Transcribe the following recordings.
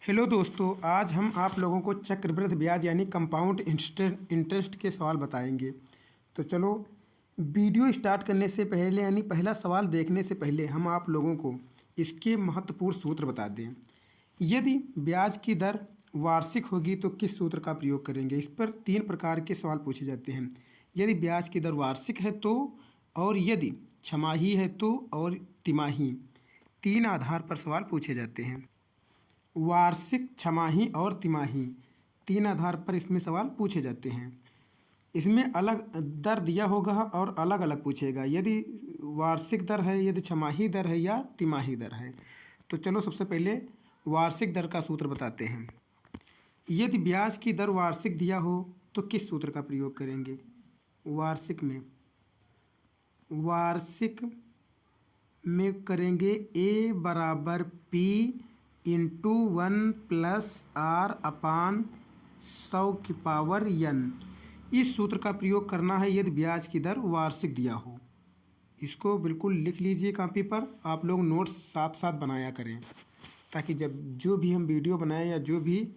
Hello दोस्तों, आज हम आप लोगों को चक्रवृद्धि ब्याज यानी कंपाउंड इंटरेस्ट के सवाल बताएंगे। तो चलो, वीडियो स्टार्ट करने से पहले यानी पहला सवाल देखने से पहले हम आप लोगों को इसके महत्वपूर्ण सूत्र बता दें। यदि ब्याज की दर वार्षिक होगी तो किस सूत्र का प्रयोग करेंगे। इस पर 3 प्रकार के सवाल पूछे जाते हैं। यदि ब्याज की दर वार्षिक है तो, और यदि छमाही है तो, और तिमाही। 3 आधार पर सवाल पूछे जाते हैं। वार्षिक, छमाही और तिमाही, 3 आधार पर इसमें सवाल पूछे जाते हैं। इसमें अलग दर दिया होगा और अलग अलग पूछेगा। यदि वार्षिक दर है, यदि छमाही दर है या तिमाही दर है। तो चलो, सबसे पहले वार्षिक दर का सूत्र बताते हैं। यदि ब्याज की दर वार्षिक दिया हो तो किस सूत्र का प्रयोग करेंगे। वार्षिक में करेंगे A बराबर P इंटू 1+R/100⁴n। इस सूत्र का प्रयोग करना है यदि ब्याज की दर वार्षिक दिया हो। इसको बिल्कुल लिख लीजिए कापी पर। आप लोग नोट्स साथ साथ बनाया करें, ताकि जब जो भी हम वीडियो बनाएं या जो भी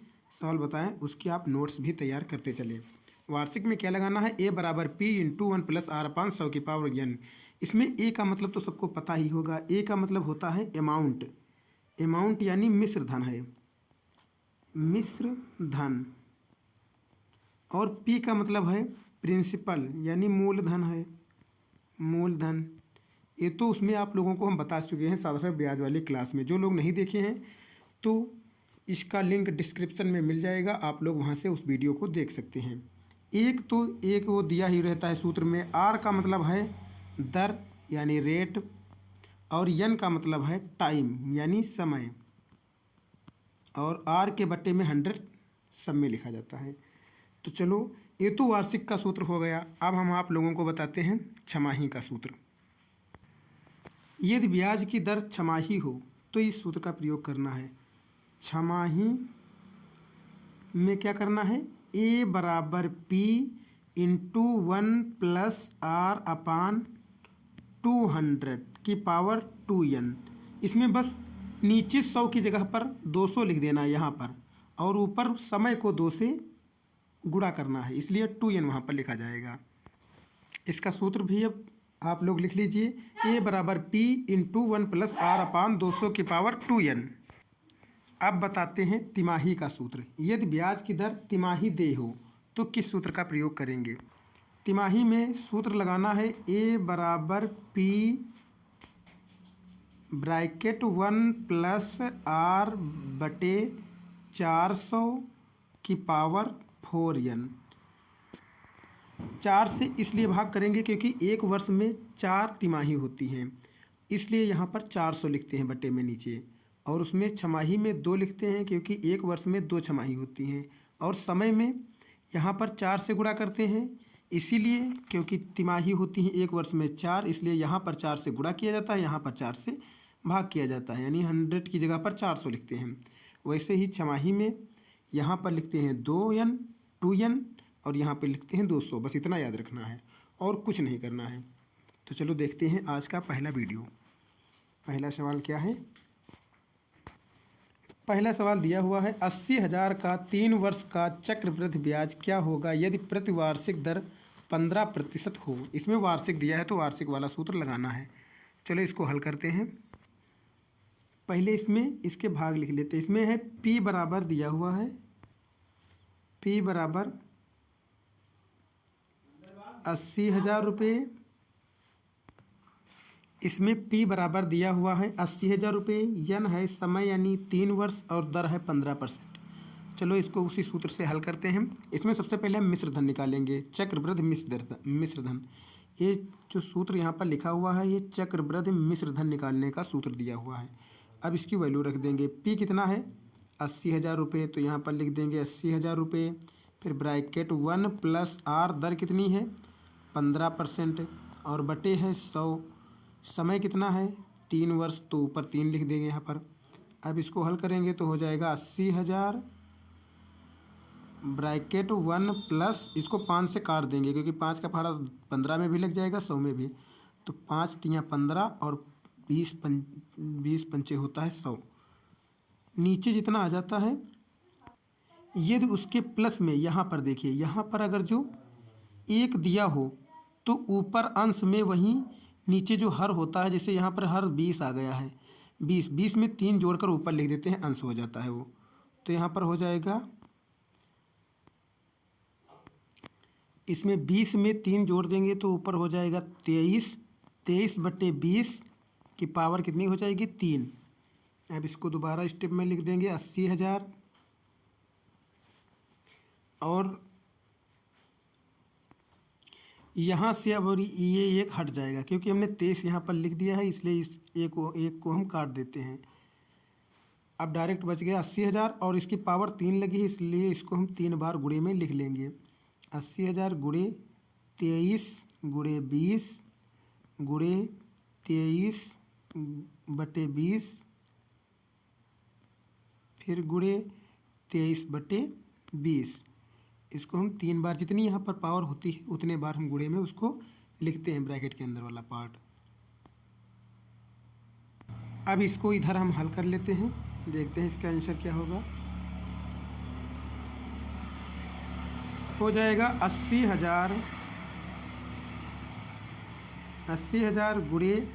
सवाल बताएं उसके आप नोट्स भी तैयार करते चलें। वार्षिक में क्या लगाना है, A बराबर P इंटू 1+R/100⁴n। इसमें A का मतलब तो सबको पता ही होगा। A का मतलब होता है अमाउंट। अमाउंट यानी मिश्र धन है, मिश्र धन। और P का मतलब है प्रिंसिपल यानी मूलधन है, मूलधन। ये तो उसमें आप लोगों को हम बता चुके हैं साधारण ब्याज वाली क्लास में। जो लोग नहीं देखे हैं तो इसका लिंक डिस्क्रिप्शन में मिल जाएगा, आप लोग वहाँ से उस वीडियो को देख सकते हैं। एक वो दिया ही रहता है सूत्र में। R का मतलब है दर यानी रेट, और N का मतलब है टाइम यानी समय, और R के बट्टे में 100 सब में लिखा जाता है। तो चलो, ये तो वार्षिक का सूत्र हो गया। अब हम आप लोगों को बताते हैं छमाही का सूत्र। यदि ब्याज की दर छमाही हो तो इस सूत्र का प्रयोग करना है। छमाही में क्या करना है, A बराबर P इंटू 1+R/200⁴n। इसमें बस नीचे 100 की जगह पर 200 लिख देना है यहाँ पर, और ऊपर समय को 2 से गुणा करना है, इसलिए 2n वहाँ पर लिखा जाएगा। इसका सूत्र भी अब आप लोग लिख लीजिए। A बराबर P इंटू 1+R/200⁴n। अब बताते हैं तिमाही का सूत्र। यदि ब्याज की दर तिमाही दे हो तो किस सूत्र का प्रयोग करेंगे। तिमाही में सूत्र लगाना है A बराबर P ब्रैकेट 1+R/400⁴n। 4 से इसलिए भाग करेंगे क्योंकि एक वर्ष में 4 तिमाही होती हैं, इसलिए यहाँ पर 400 लिखते हैं बट्टे में नीचे। और उसमें छमाही में 2 लिखते हैं क्योंकि एक वर्ष में 2 छमाही होती हैं। और समय में यहाँ पर 4 से गुणा करते हैं, इसीलिए क्योंकि तिमाही होती हैं एक वर्ष में 4, इसलिए यहाँ पर 4 से गुणा किया जाता है, यहाँ पर 4 से भाग किया जाता है, यानी 100 की जगह पर 400 लिखते हैं। वैसे ही छमाही में यहाँ पर लिखते हैं 2n, और यहाँ पे लिखते हैं 200। बस इतना याद रखना है और कुछ नहीं करना है। तो चलो देखते हैं आज का पहला वीडियो। पहला सवाल क्या है। पहला सवाल दिया हुआ है 80,000 का 3 वर्ष का चक्रवृद्धि ब्याज क्या होगा यदि प्रति वार्षिक दर 15% हो। इसमें वार्षिक दिया है तो वार्षिक वाला सूत्र लगाना है। चलो इसको हल करते हैं। पहले इसमें इसके भाग लिख लेते हैं। इसमें है P बराबर दिया हुआ है, P बराबर 80,000 रुपये। इसमें P बराबर दिया हुआ है 80,000 रुपये। N है समय यानी 3 वर्ष, और दर है 15%। चलो इसको उसी सूत्र से हल करते हैं। इसमें सबसे पहले हम मिश्र धन निकालेंगे, चक्रवृद्धि मिश्र धन। ये जो सूत्र यहाँ पर लिखा हुआ है, ये चक्रवृद्धि मिश्र धन निकालने का सूत्र दिया हुआ है। अब इसकी वैल्यू रख देंगे। P कितना है 80,000 रुपये, तो यहाँ पर लिख देंगे 80,000 रुपये। फिर ब्रैकेट 1+R, दर कितनी है 15%, और बटे है 100। समय कितना है 3 वर्ष, तो ऊपर 3 लिख देंगे यहाँ पर। अब इसको हल करेंगे तो हो जाएगा 80,000 ब्रैकेट 1+, इसको 5 से काट देंगे क्योंकि 5 का फाड़ा 15 में भी लग जाएगा, 100 में भी। तो 5 × 15 और 20 पंचे होता है 100। नीचे जितना आ जाता है यदि उसके प्लस में यहाँ पर देखिए, यहाँ पर अगर जो एक दिया हो तो ऊपर अंश में वहीं नीचे जो हर होता है, जैसे यहाँ पर हर 20 आ गया है, 20 में 3 जोड़कर ऊपर लिख देते हैं, अंश हो जाता है वो। तो यहाँ पर हो जाएगा, इसमें 20 में 3 जोड़ देंगे तो ऊपर हो जाएगा 23, 23/20 की पावर कितनी हो जाएगी, 3। अब इसको दोबारा स्टेप में लिख देंगे 80,000, और यहाँ से अब ये एक हट जाएगा क्योंकि हमने 23 यहाँ पर लिख दिया है, इसलिए इस एक को हम काट देते हैं। अब डायरेक्ट बच गया 80,000 और इसकी पावर 3 लगी है, इसलिए इसको हम 3 बार गुणे में लिख लेंगे। 80,000 गुणे 23 गुणे 20 गुणे 23/20 फिर गुणे 23/20। इसको हम 3 बार, जितनी यहाँ पर पावर होती है उतने बार हम गुणे में उसको लिखते हैं, ब्रैकेट के अंदर वाला पार्ट। अब इसको इधर हम हल कर लेते हैं, देखते हैं इसका आंसर क्या होगा। हो जाएगा 80,000 गुणे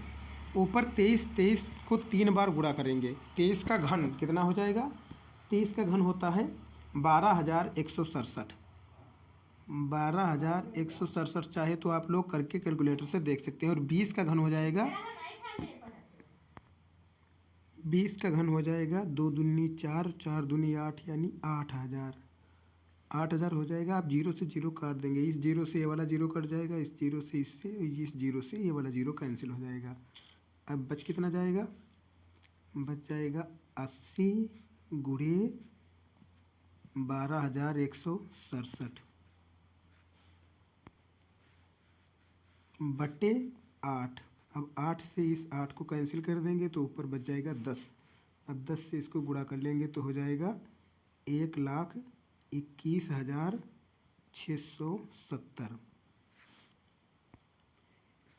ऊपर 23 को 3 बार गुणा करेंगे, 23 का घन कितना हो जाएगा, 23 का घन होता है 12,167। 12,167 चाहे तो आप लोग करके कैलकुलेटर से देख सकते हैं। और 20 का घन हो जाएगा, 20 का घन हो जाएगा 2 दूनी 4, 4 दूनी 8, यानी 8,000। 8,000 हो जाएगा। आप जीरो से जीरो काट देंगे, इस जीरो से ये वाला जीरो कट जाएगा, इस जीरो से इससे, इस जीरो से ये वाला जीरो कैंसिल हो जाएगा। अब बच कितना जाएगा, बच जाएगा 80 गुणे 12,167 बटे 8। अब 8 से इस 8 को कैंसिल कर देंगे तो ऊपर बच जाएगा 10। अब 10 से इसको गुणा कर लेंगे तो हो जाएगा 1,21,670।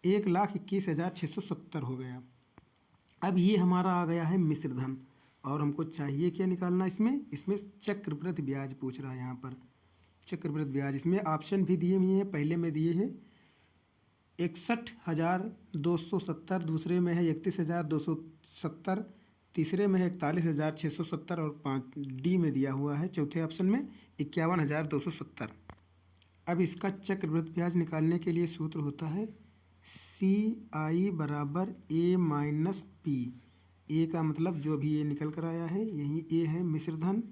1,21,670 हो गया। अब ये हमारा आ गया है मिश्र धन, और हमको चाहिए क्या निकालना, इसमें चक्रवृद्धि ब्याज पूछ रहा है। यहाँ पर चक्रवृद्धि ब्याज, इसमें ऑप्शन भी दिए हुए हैं। पहले में दिए हैं 61,270, दूसरे में है 31,270, तीसरे में है 41,670 और 5 डी में दिया हुआ है, चौथे ऑप्शन में 51,270। अब इसका चक्रवृद्धि ब्याज निकालने के लिए सूत्र होता है CI बराबर A-P। ए का मतलब जो भी ये निकल कर आया है, यही ए है मिश्र धन,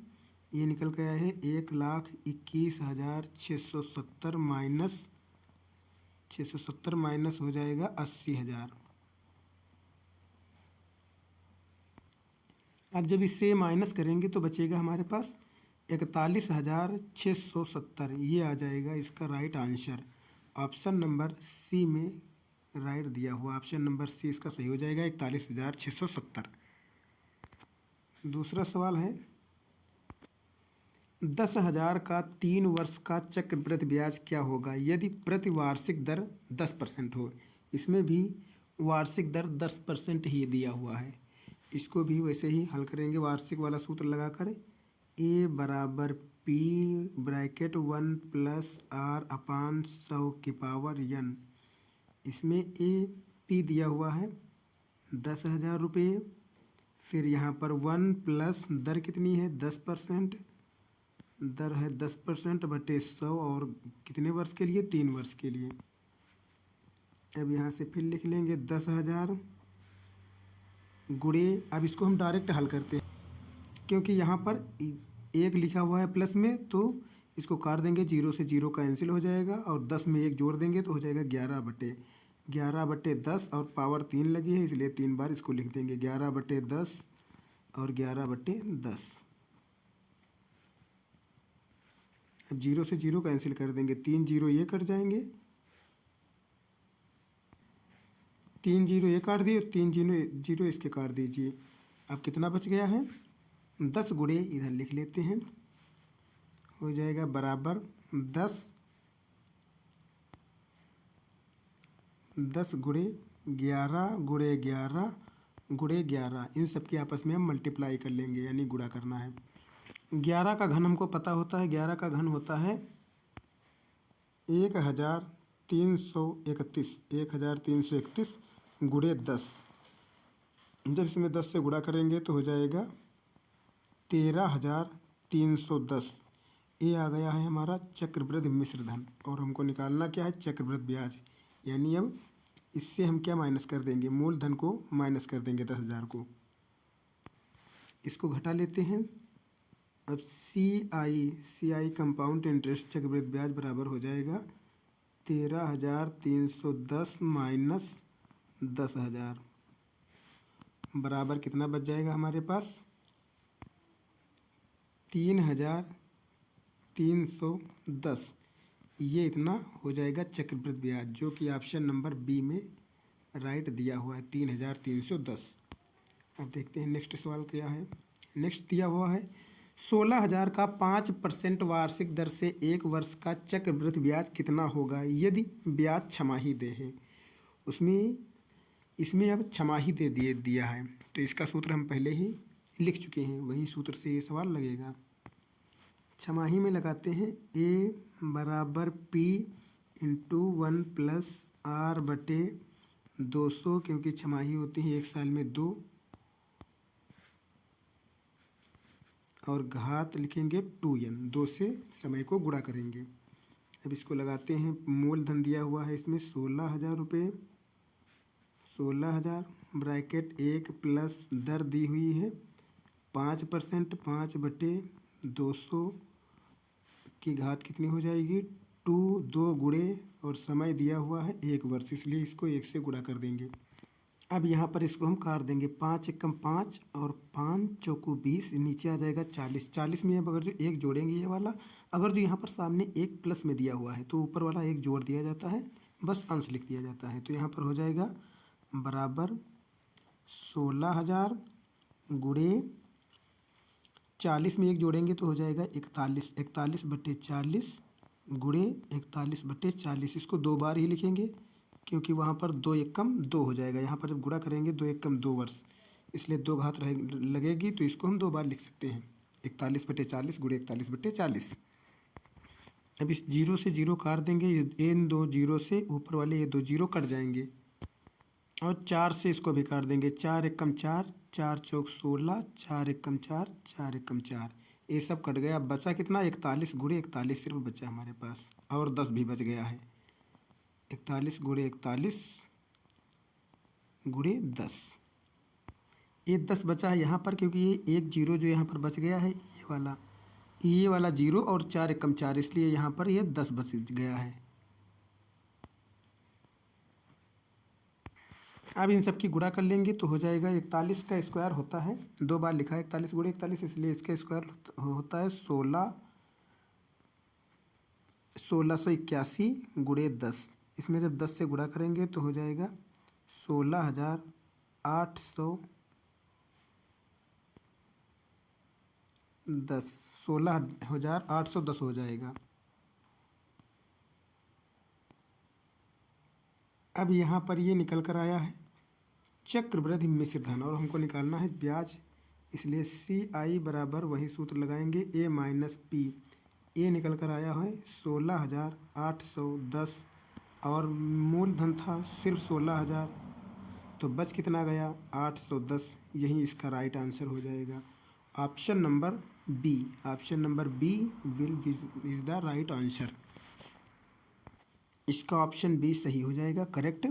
ये निकल कर आया है 1,21,670 माइनस हो जाएगा 80,000। अब जब इससे माइनस करेंगे तो बचेगा हमारे पास 41,670। ये आ जाएगा इसका right answer. Option number C में राइट दिया हुआ, ऑप्शन नंबर सी इसका सही हो जाएगा, 41,670। दूसरा सवाल है 10,000 का 3 वर्ष का चक्रवृद्धि ब्याज क्या होगा यदि प्रति वार्षिक दर 10% हो। इसमें भी वार्षिक दर 10% ही दिया हुआ है। इसको भी वैसे ही हल करेंगे वार्षिक वाला सूत्र लगाकर। A बराबर P ब्रैकेट 1 + R/100⁴n। इसमें P दिया हुआ है 10,000 रुपये, फिर यहाँ पर 1 प्लस दर कितनी है 10%, दर है 10% बटे 100, और कितने वर्ष के लिए, 3 वर्ष के लिए। अब यहाँ से फिर लिख लेंगे 10,000 गुणे, अब इसको हम डायरेक्ट हल करते हैं क्योंकि यहाँ पर एक लिखा हुआ है प्लस में, तो इसको काट देंगे, जीरो से जीरो कैंसिल हो जाएगा, और 10 में एक जोड़ देंगे तो हो जाएगा 11/10, और पावर 3 लगी है इसलिए 3 बार इसको लिख देंगे, 11/10 और 11/10। अब जीरो से जीरो कैंसिल कर देंगे, 3 जीरो ये कट जाएंगे, 3 जीरो ये काट दिए, 3 जीरो इसके काट दीजिए। अब कितना बच गया है, 10 गुणे इधर लिख लेते हैं, हो जाएगा बराबर 10 गुणे 11 गुणे 11 गुणे 11, इन सब की आपस में हम मल्टीप्लाई कर लेंगे, यानी गुणा करना है। 11 का घन हमको पता होता है, 11 का घन होता है 1331, 1331 गुणे 10। जब इसमें 10 से गुणा करेंगे तो हो जाएगा 13,310। ये आ गया है हमारा चक्रवृद्धि मिश्र धन। और हमको निकालना क्या है, चक्रवृद्धि ब्याज। यानी अब इससे हम क्या माइनस कर देंगे, मूलधन को माइनस कर देंगे 10,000 को। इसको घटा लेते हैं। अब सी आई कंपाउंड इंटरेस्ट चक्रवृद्धि ब्याज बराबर हो जाएगा 13,310 माइनस 10,000 बराबर कितना बच जाएगा हमारे पास, 3,310। ये इतना हो जाएगा चक्रवृद्धि ब्याज, जो कि ऑप्शन नंबर बी में राइट दिया हुआ है, 3,310। अब देखते हैं नेक्स्ट सवाल क्या है। नेक्स्ट दिया हुआ है 16,000 का 5% वार्षिक दर से 1 वर्ष का चक्रवृद्धि ब्याज कितना होगा यदि ब्याज छमाही दे है। इसमें अब छमाही दे दिया है, तो इसका सूत्र हम पहले ही लिख चुके हैं, वही सूत्र से ये सवाल लगेगा। छमाही में लगाते हैं A बराबर P इंटू 1 प्लस R बटे 200, क्योंकि छमाही होती है 1 साल में 2, और घात लिखेंगे 2n, 2 से समय को गुणा करेंगे। अब इसको लगाते हैं, मूलधन दिया हुआ है इसमें 16,000 रुपये, 16,000 ब्रैकेट 1 प्लस दर दी हुई है 5%, 5/200 की घात कितनी हो जाएगी 2, 2 गुणे, और समय दिया हुआ है 1 वर्ष, इसलिए इसको 1 से गुणा कर देंगे। अब यहाँ पर इसको हम काट देंगे, 5 एकम 5 और 5 चौको 20, नीचे आ जाएगा 40। 40 में अब अगर जो 1 जोड़ेंगे ये वाला, अगर जो यहाँ पर सामने 1 प्लस में दिया हुआ है तो ऊपर वाला 1 जोड़ दिया जाता है, बस अंश लिख दिया जाता है। तो यहाँ पर हो जाएगा बराबर 16,000 गुणे 40 में 1 जोड़ेंगे तो हो जाएगा 41, 41/40 गुणे 41/40। इसको 2 बार ही लिखेंगे, क्योंकि वहाँ पर 2 एकम 2 हो जाएगा, यहाँ पर जब गुणा करेंगे 2 एकम 2 वर्ष, इसलिए 2 घात लगेगी, तो इसको हम 2 बार लिख सकते हैं, 41/40 गुणे 41/40। अब इस 0 से 0 काट देंगे, इन 2 0 से ऊपर वाले ये 2 0 कट जाएंगे, और 4 से इसको भी काट देंगे, 4 एकम 4, 4 चौक 16, 4 एकम 4, 4 एकम 4, ये सब कट गया। बचा कितना, 41 गुणे 41 सिर्फ बचा हमारे पास, और 10 भी बच गया है, 41 गुणे 41 गुणे 10। ये 10 बचा है यहाँ पर, क्योंकि ये 1 0 जो यहाँ पर बच गया है, ये वाला 0 और 4 एकम 4, इसलिए यहाँ पर ये 10 बच गया है। अब इन सब की गुणा कर लेंगे तो हो जाएगा 41 का स्क्वायर होता है, 2 बार लिखा है 41 गुणे 41, इसलिए इसका स्क्वायर होता है 1681 गुणे 10। इसमें जब 10 से गुणा करेंगे तो हो जाएगा 16,810 हो जाएगा। अब यहाँ पर ये निकल कर आया है चक्रवृद्धि मिश्र धन, और हमको निकालना है ब्याज, इसलिए CI बराबर वही सूत्र लगाएंगे A माइनस P। ये निकल कर आया है 16,810, और मूलधन था सिर्फ 16,000, तो बच कितना गया 810। यही इसका राइट आंसर हो जाएगा, option number B. Option number B is the right answer. इसका ऑप्शन बी सही हो जाएगा, करेक्ट।